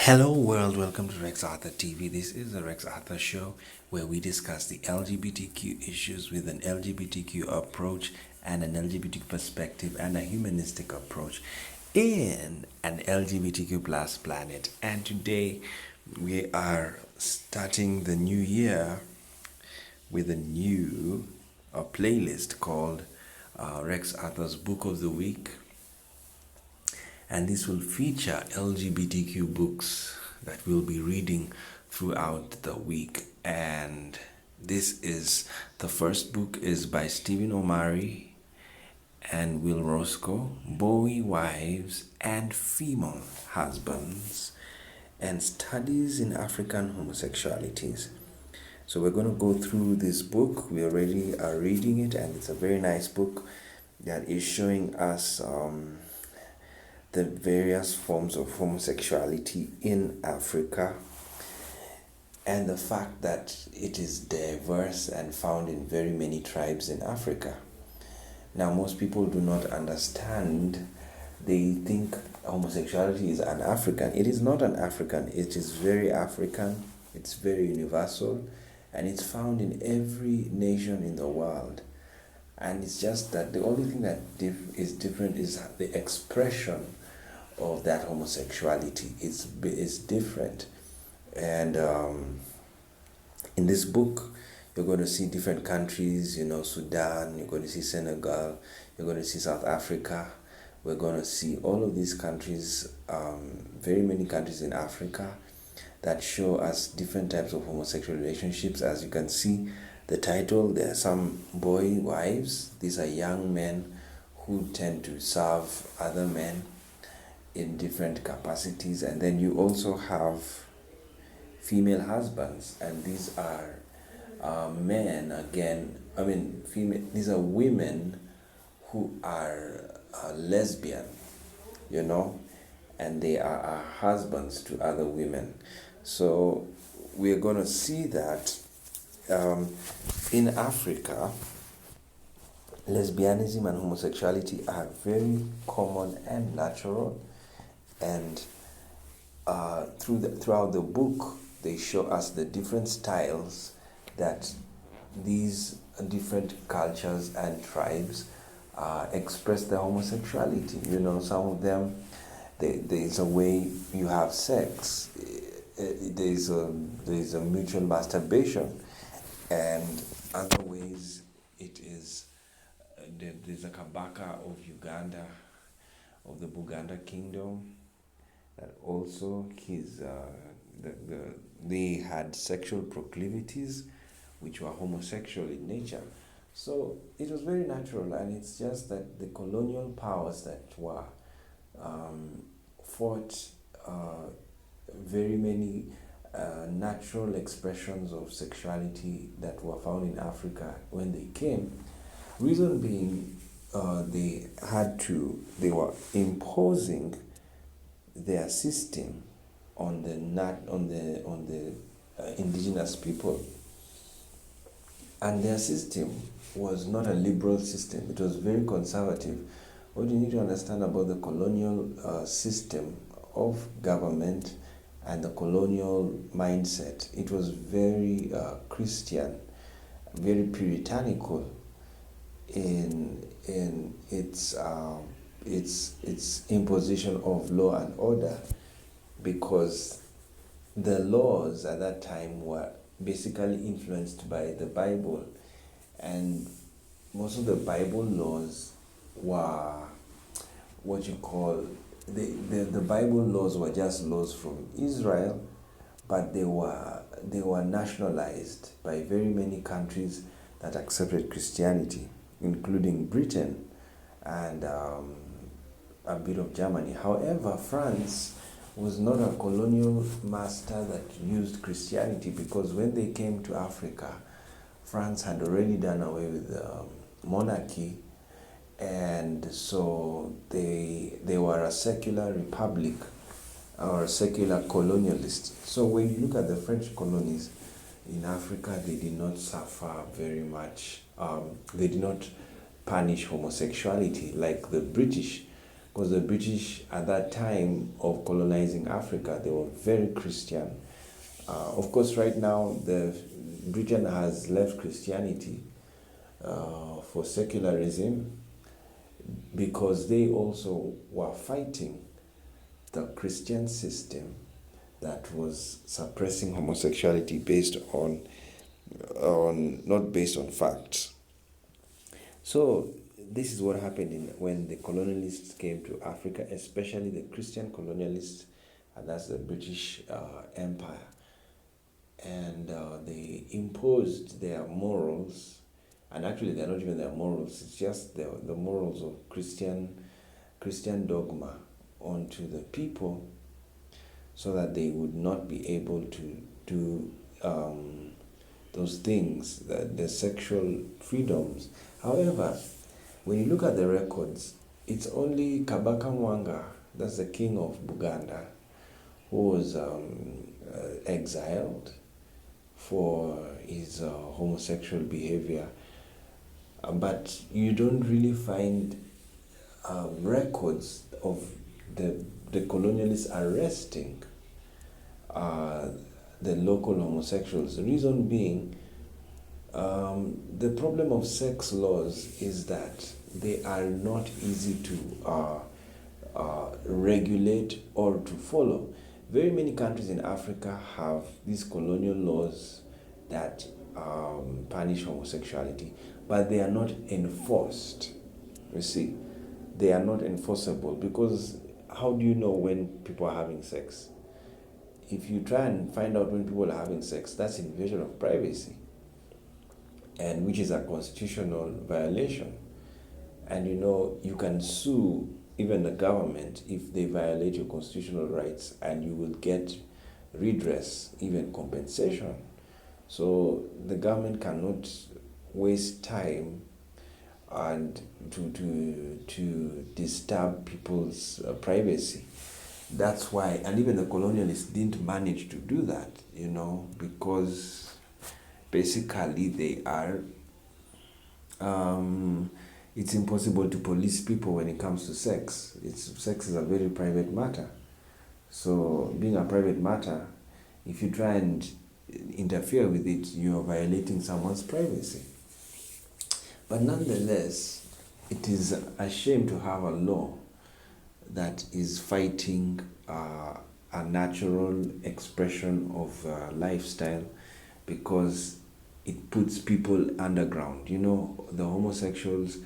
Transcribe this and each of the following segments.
Hello world, welcome to Rex Arthur TV. This is the Rex Arthur Show where we discuss the LGBTQ issues with an LGBTQ approach and an LGBTQ perspective and a humanistic approach in an LGBTQ plus planet. And today we are starting the new year with a new playlist called Rex Arthur's Book of the Week. And this will feature LGBTQ books that we'll be reading throughout the week. And this is the first book is by Stephen O'Mari and Will Roscoe, Boywives and Female Husbands and Studies in African Homosexualities. So we're going to go through this book. We already are reading it, and it's a very nice book that is showing us the various forms of homosexuality in Africa and the fact that it is diverse and found in very many tribes in Africa. Now, most people do not understand. They think homosexuality is an African. It is not an African. It is very African. It's very universal, and it's found in every nation in the world. And it's just that the only thing that is different is the expression of that homosexuality is different. And in this book, you're going to see different countries, Sudan, you're going to see Senegal, you're going to see South Africa. We're going to see all of these countries, very many countries in Africa that show us different types of homosexual relationships. As you can see, the title, there are some boy wives. These are young men who tend to serve other men in different capacities. And then you also have female husbands, and these are men again. These are women who are lesbian, and they are husbands to other women. So we're going to see that in Africa, lesbianism and homosexuality are very common and natural. And throughout the book, they show us the different styles that these different cultures and tribes express their homosexuality. Some of them, there's a way you have sex. There's a mutual masturbation, and other ways it is. There's a Kabaka of Uganda, of the Buganda Kingdom, that also they had sexual proclivities which were homosexual in nature. So it was very natural, and it's just that the colonial powers that were fought very many natural expressions of sexuality that were found in Africa when they came. Reason being, they were imposing their system on the indigenous people, and their system was not a liberal system. It was very conservative. What you need to understand about the colonial system of government and the colonial mindset, it was very Christian, very puritanical in its imposition of law and order, because the laws at that time were basically influenced by the Bible, and most of the Bible laws were the Bible laws were just laws from Israel, but they were nationalized by very many countries that accepted Christianity, including Britain and a bit of Germany. However, France was not a colonial master that used Christianity, because when they came to Africa, France had already done away with monarchy, and so they were a secular republic or a secular colonialist. So when you look at the French colonies in Africa, they did not suffer very much. They did not punish homosexuality like the British because the British at that time of colonizing Africa, they were very Christian. Of course, right now, the Britain has left Christianity for secularism because they also were fighting the Christian system that was suppressing homosexuality based on not based on facts. So this is what happened when the colonialists came to Africa, especially the Christian colonialists, and that's the British Empire. And they imposed their morals, and actually they're not even their morals, it's just the morals of Christian dogma onto the people, so that they would not be able to do those things, the sexual freedoms. However, when you look at the records, it's only Kabaka Mwanga, that's the king of Buganda, who was exiled for his homosexual behavior. But you don't really find records of the colonialists arresting the local homosexuals. The reason being, the problem of sex laws is that they are not easy to regulate or to follow. Very many countries in Africa have these colonial laws that punish homosexuality, but they are not enforced. You see, they are not enforceable because how do you know when people are having sex? If you try and find out when people are having sex, that's invasion of privacy, and which is a constitutional violation. And you can sue even the government if they violate your constitutional rights, and you will get redress, even compensation. So the government cannot waste time and to disturb people's privacy. That's why, and even the colonialists didn't manage to do that, because basically they are it's impossible to police people when it comes to sex. Sex is a very private matter. So being a private matter, if you try and interfere with it, you are violating someone's privacy. But nonetheless, it is a shame to have a law that is fighting a natural expression of lifestyle, because it puts people underground. The homosexuals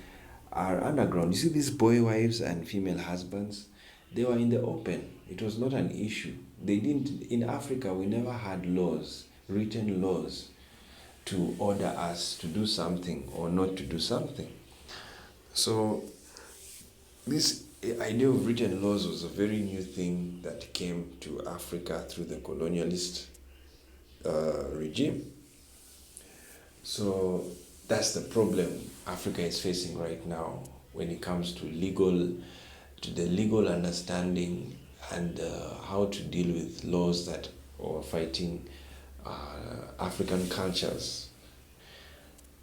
are underground. You see, these boy wives and female husbands, they were in the open. It was not an issue. They didn't, in Africa, we never had laws, written laws, to order us to do something or not to do something. So this idea of written laws was a very new thing that came to Africa through the colonialist regime. So that's the problem Africa is facing right now when it comes to the legal understanding and how to deal with laws that are fighting African cultures.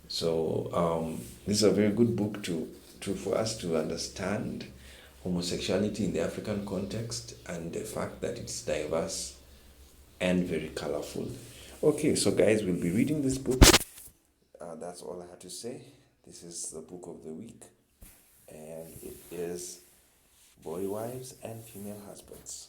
So this is a very good book for us to understand homosexuality in the African context and the fact that it's diverse and very colorful. Okay, so guys, we'll be reading this book. That's all I have to say. This is the book of the week, and it is Boy Wives and Female Husbands.